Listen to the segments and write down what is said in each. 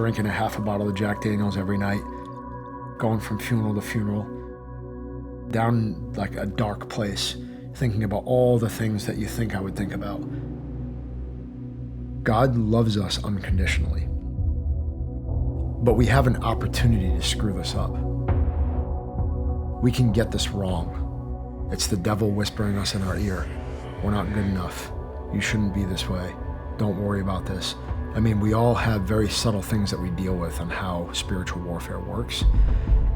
drinking a half a bottle of Jack Daniels every night, going from funeral to funeral, down like a dark place, thinking about all the things that you think I would think about. God loves us unconditionally, but we have an opportunity to screw this up. We can get this wrong. It's the devil whispering us in our ear. We're not good enough. You shouldn't be this way. Don't worry about this. I mean, we all have very subtle things that we deal with on how spiritual warfare works,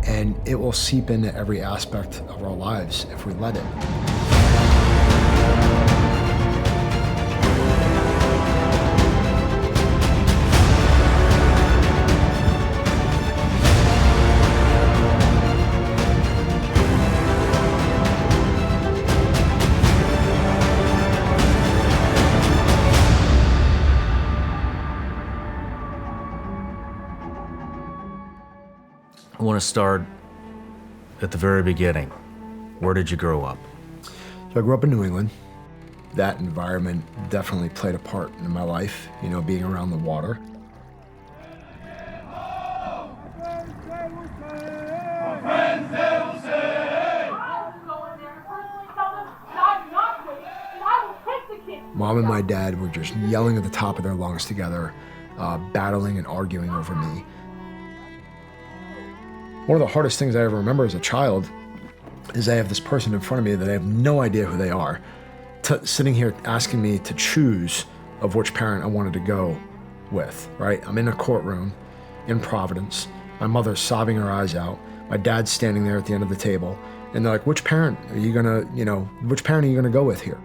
and it will seep into every aspect of our lives if we let it. I want to start at the very beginning. Where did you grow up? So I grew up in New England. That environment definitely played a part in my life, you know, being around the water. Mom and my dad were just yelling at the top of their lungs together, battling and arguing over me. One of the hardest things I ever remember as a child is I have this person in front of me that I have no idea who they are, sitting here asking me to choose of which parent I wanted to go with, right? I'm in a courtroom in Providence. My mother's sobbing her eyes out. My dad's standing there at the end of the table. And they're like, which parent are you gonna go with here?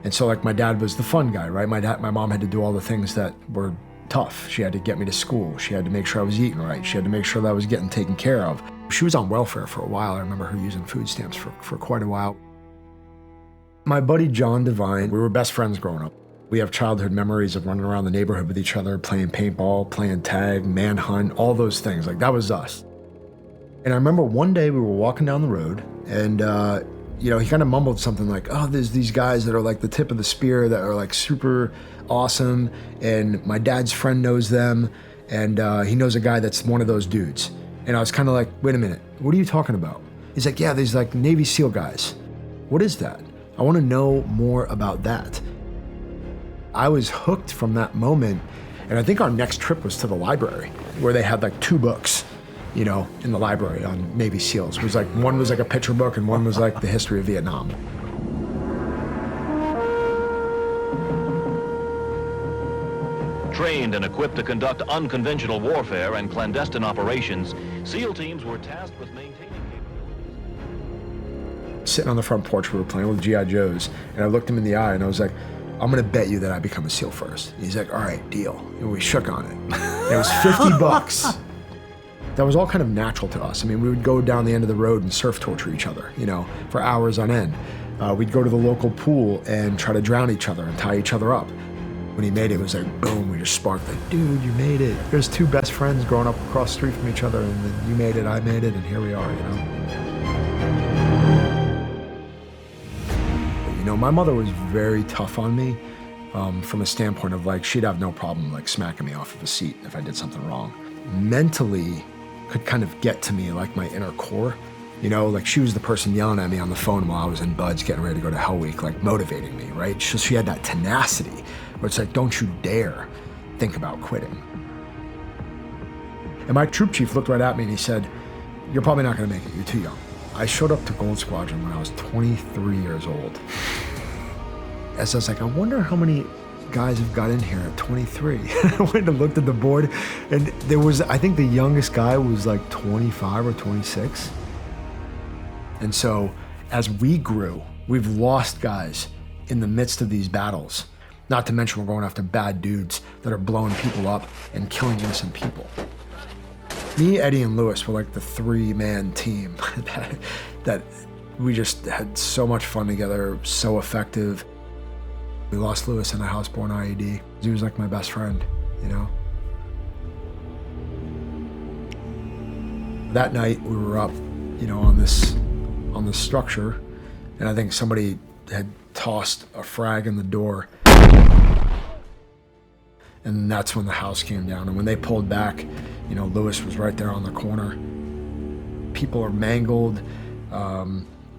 And so like my dad was the fun guy, right? My mom had to do all the things that were tough. She had to get me to school. She had to make sure I was eating right. She had to make sure that I was getting taken care of. She was on welfare for a while. I remember her using food stamps for quite a while. My buddy John Devine, we were best friends growing up. We have childhood memories of running around the neighborhood with each other, playing paintball, playing tag, manhunt, all those things. Like that was us. And I remember one day we were walking down the road and he kind of mumbled something like, oh, there's these guys that are like the tip of the spear that are like super awesome, and my dad's friend knows them, and he knows a guy that's one of those dudes. And I was kind of like, wait a minute, what are you talking about? He's like, yeah, there's like Navy SEAL guys. What is that? I want to know more about that. I was hooked from that moment, and I think our next trip was to the library, where they had like 2 books, you know, in the library on Navy SEALs. It was like, one was like a picture book and one was like the history of Vietnam. Trained and equipped to conduct unconventional warfare and clandestine operations, SEAL teams were tasked with maintaining capabilities. Sitting on the front porch, we were playing with G.I. Joes, and I looked him in the eye and I was like, I'm gonna bet you that I become a SEAL first. He's like, all right, deal. And we shook on it. And it was $50. That was all kind of natural to us. I mean, we would go down the end of the road and surf torture each other, you know, for hours on end. We'd go to the local pool and try to drown each other and tie each other up. When he made it, it was like, boom, we just sparked like, dude, you made it. There's 2 best friends growing up across the street from each other, and then you made it, I made it, and here we are, you know? You know, my mother was very tough on me from a standpoint of like, she'd have no problem like smacking me off of a seat if I did something wrong. Mentally, could kind of get to me like my inner core. You know, like she was the person yelling at me on the phone while I was in Buds getting ready to go to Hell Week, like motivating me, right? She had that tenacity where it's like, don't you dare think about quitting. And my troop chief looked right at me and he said, you're probably not gonna make it, you're too young. I showed up to Gold Squadron when I was 23 years old. As I was like, I wonder how many guys have got in here at 23. I went and looked at the board, and there was, I think the youngest guy was like 25 or 26. And so as we grew, we've lost guys in the midst of these battles. Not to mention we're going after bad dudes that are blowing people up and killing innocent people. Me, Eddie, and Lewis were like the 3-man team that we just had so much fun together, so effective. We lost Lewis in a house-born IED. He was like my best friend, you know? That night we were up, you know, on this structure, and I think somebody had tossed a frag in the door. And that's when the house came down. And when they pulled back, you know, Lewis was right there on the corner. People are mangled.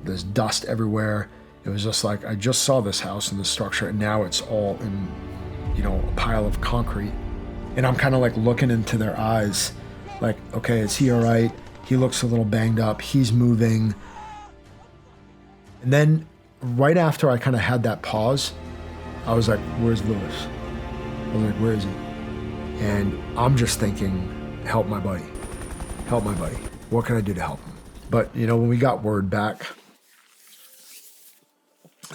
There's dust everywhere. It was just like, I just saw this house and the structure, and now it's all in, you know, a pile of concrete. And I'm kind of like looking into their eyes, like, okay, is he all right? He looks a little banged up. He's moving. And then right after I kind of had that pause, I was like, where's Lewis? I was like, where is he? And I'm just thinking, help my buddy. Help my buddy. What can I do to help him? But, you know, when we got word back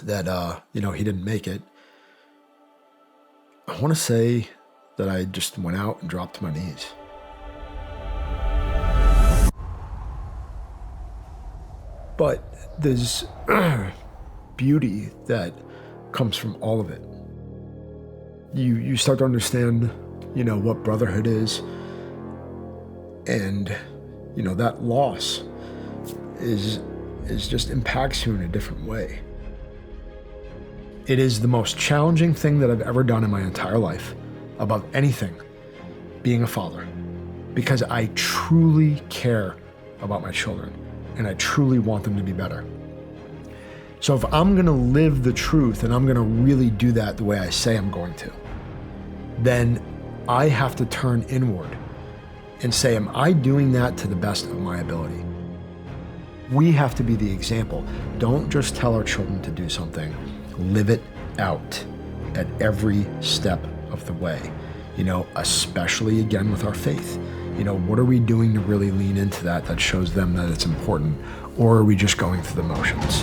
that, you know, he didn't make it, I want to say that I just went out and dropped to my knees. But there's beauty that comes from all of it. You start to understand, you know, what brotherhood is. And, you know, that loss is just impacts you in a different way. It is the most challenging thing that I've ever done in my entire life, above anything, being a father, because I truly care about my children and I truly want them to be better. So if I'm gonna live the truth and I'm gonna really do that the way I say I'm going to, then I have to turn inward and say, am I doing that to the best of my ability? We have to be the example. Don't just tell our children to do something. Live it out at every step of the way. You know, especially again with our faith. You know, what are we doing to really lean into that shows them that it's important? Or are we just going through the motions?